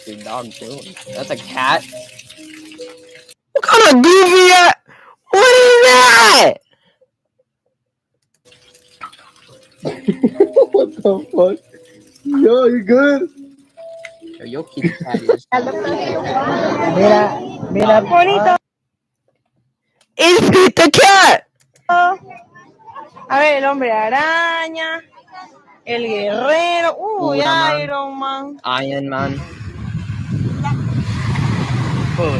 [SPEAKER 1] What's your dog doing? That's a cat? What kind of goofy at? What is that?
[SPEAKER 19] What the fuck? Yo, you good?
[SPEAKER 1] Yo, your kitty cat is.
[SPEAKER 5] Mira, bonito.
[SPEAKER 1] It's Pete the cat!
[SPEAKER 5] A ver, el hombre araña, el guerrero,
[SPEAKER 1] Una
[SPEAKER 5] Iron Man.
[SPEAKER 1] Iron Man.
[SPEAKER 18] Oh,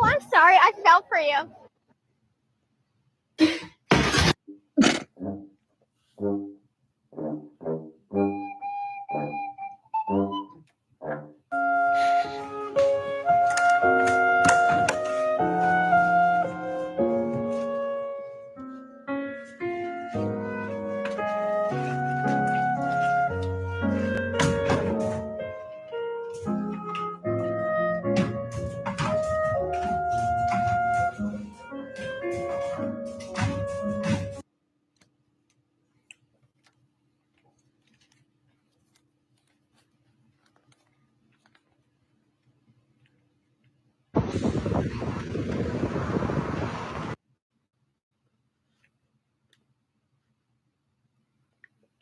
[SPEAKER 18] I'm sorry. I fell for you.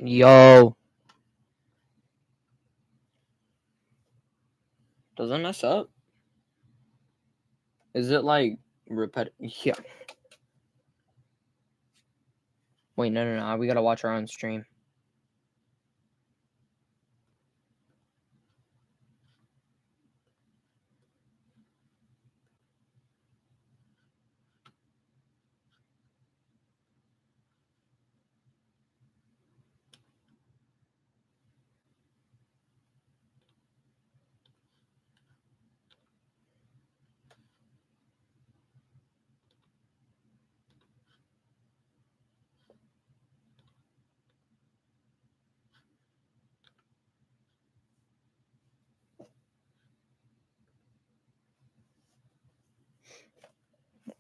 [SPEAKER 1] Yo. Does it mess up? Is it like repetitive? Yeah. Wait, no. We gotta watch our own stream.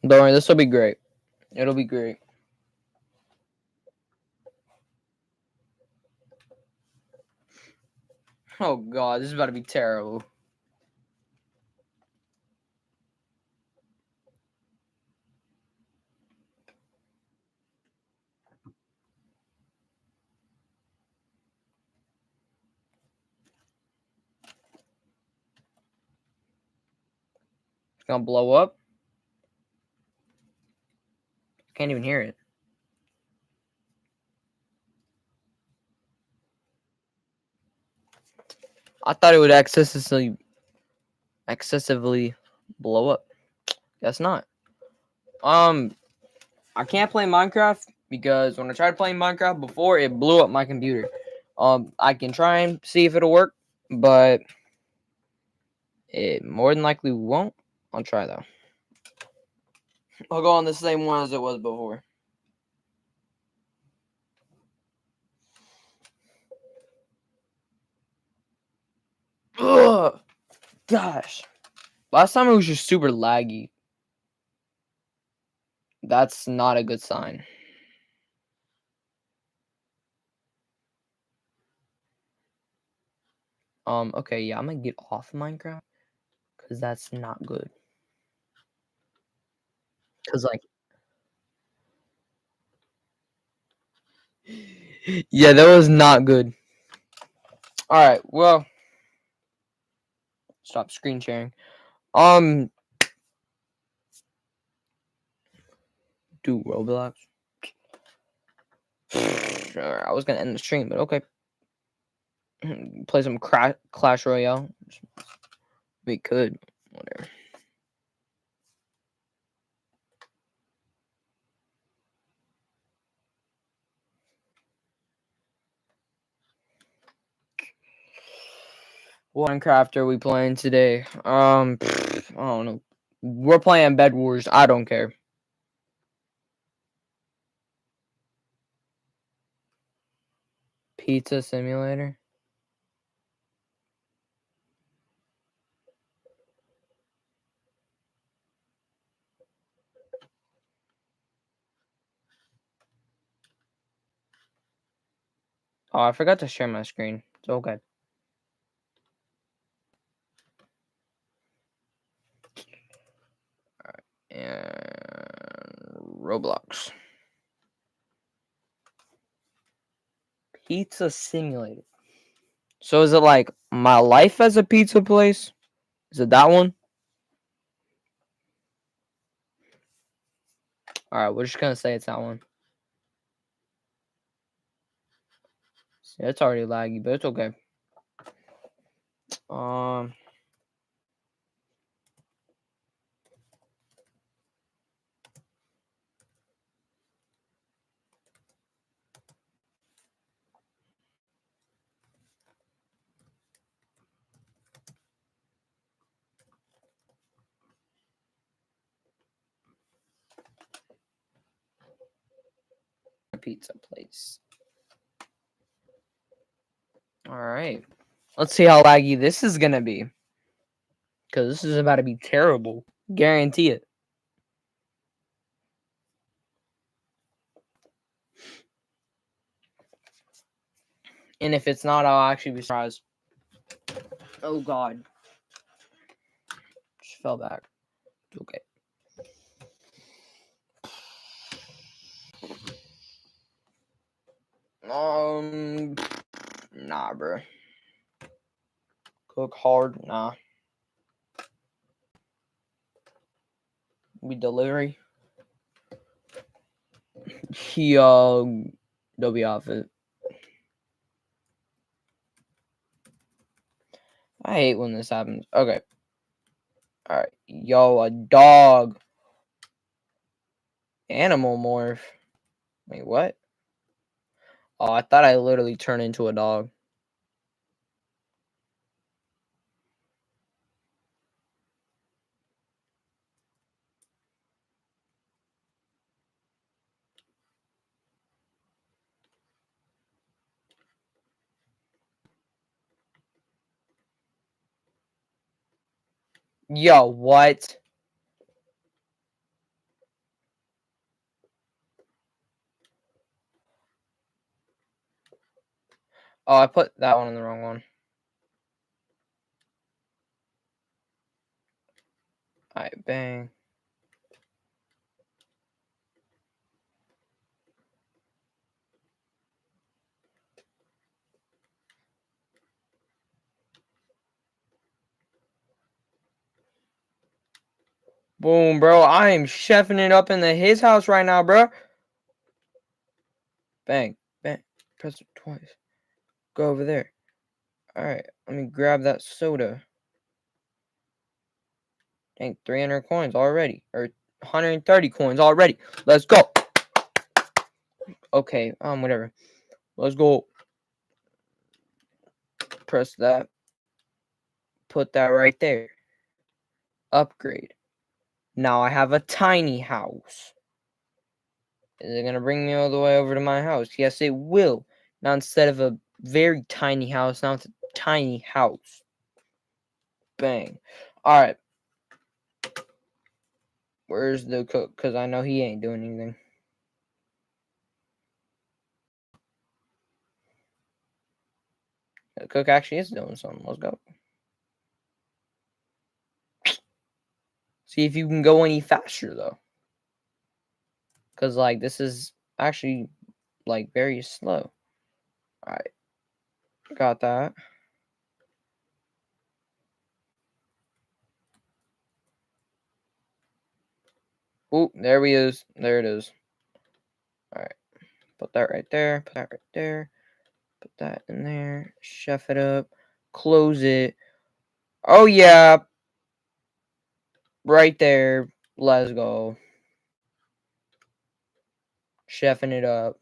[SPEAKER 1] Don't worry, this will be great. It'll be great. Oh god, this is about to be terrible. gonna blow up. Can't even hear it. I thought it would excessively blow up. Guess not. I can't play Minecraft because when I tried playing Minecraft before, it blew up my computer. I can try and see if it'll work, but it more than likely won't. I'll try though. I'll go on the same one as it was before. Ugh, gosh. Last time it was just super laggy. That's not a good sign. Okay, yeah, I'm gonna get off Minecraft because that's not good. Cause like, yeah, that was not good. All right, well, stop screen sharing. Do Roblox. Sure, I was gonna end the stream, but okay. Play some Clash Royale. We could, whatever. What Minecraft are we playing today? I don't know. We're playing Bed Wars. I don't care. Pizza Simulator. Oh, I forgot to share my screen. It's okay. Alright, and Roblox. Pizza Simulator. So is it like my life as a pizza place? Is it that one? Alright, we're just gonna say it's that one. Yeah, it's already laggy, but it's okay. Pizza place. Alright. Let's see how laggy this is gonna be. Because this is about to be terrible. Guarantee it. And if it's not, I'll actually be surprised. Oh god. Just fell back. Okay. Nah, bro. Cook hard, nah. We delivery. Adobe Office. I hate when this happens. Okay. Alright. Yo, a dog. Animal morph. Wait, what? Oh, I thought I literally turned into a dog. Yo, what? Oh, I put that one in the wrong one. Alright, bang. Boom, bro. I am chefing it up in his house right now, bro. Bang. Bang. Press it twice. Go over there. Alright. Let me grab that soda. Dang, 300 coins already. Or 130 coins already. Let's go. Okay, whatever. Let's go. Press that. Put that right there. Upgrade. Now I have a tiny house. Is it going to bring me all the way over to my house? Yes, it will. Now, instead of a very tiny house, now it's a tiny house. Bang. Alright. Where's the cook? Because I know he ain't doing anything. The cook actually is doing something. Let's go. See if you can go any faster, though. Because, like, this is actually, like, very slow. Alright. Got that. Oh, there we is. There it is. Alright. Put that right there. Put that right there. Put that in there. Chef it up. Close it. Oh, yeah. Right there. Let's go. Chefing it up.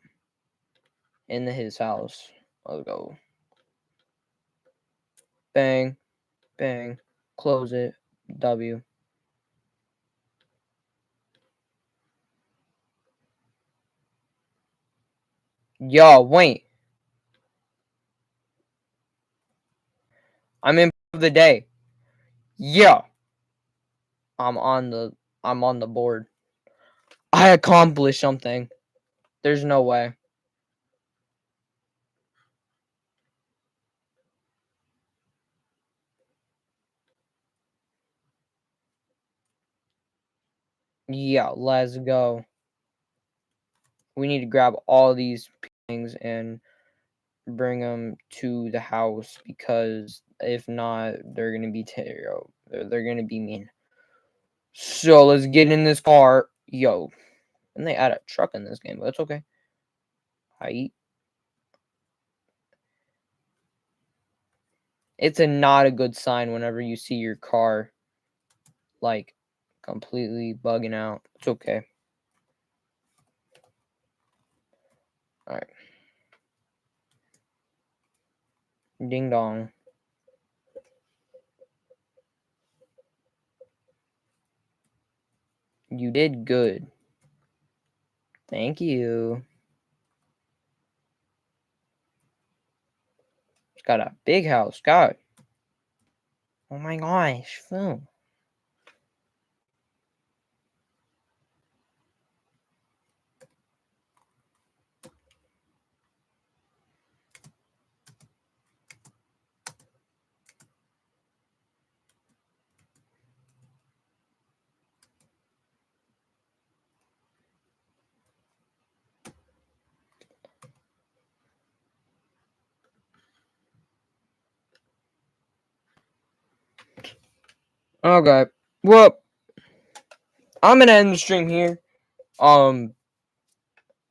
[SPEAKER 1] In his house. Let's go. Bang. Bang. Close it. W. Yo, wait. I'm in the day. Yeah. I'm on the board. I accomplished something. There's no way. Yeah, let's go. We need to grab all these things and bring them to the house, because if not, they're gonna be terrible. They're gonna be mean. So let's get in this car. Yo. And they add a truck in this game, but it's okay. It's not a good sign whenever you see your car, like, completely bugging out. It's okay. Alright. Ding dong. You did good. Thank you. It's got a big house. God. Oh my gosh. Phone. Okay. Well, I'm gonna end the stream here. I'll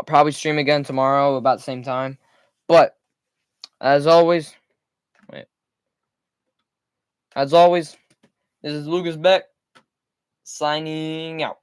[SPEAKER 1] probably stream again tomorrow about the same time. But as always, this is Lucas Beck signing out.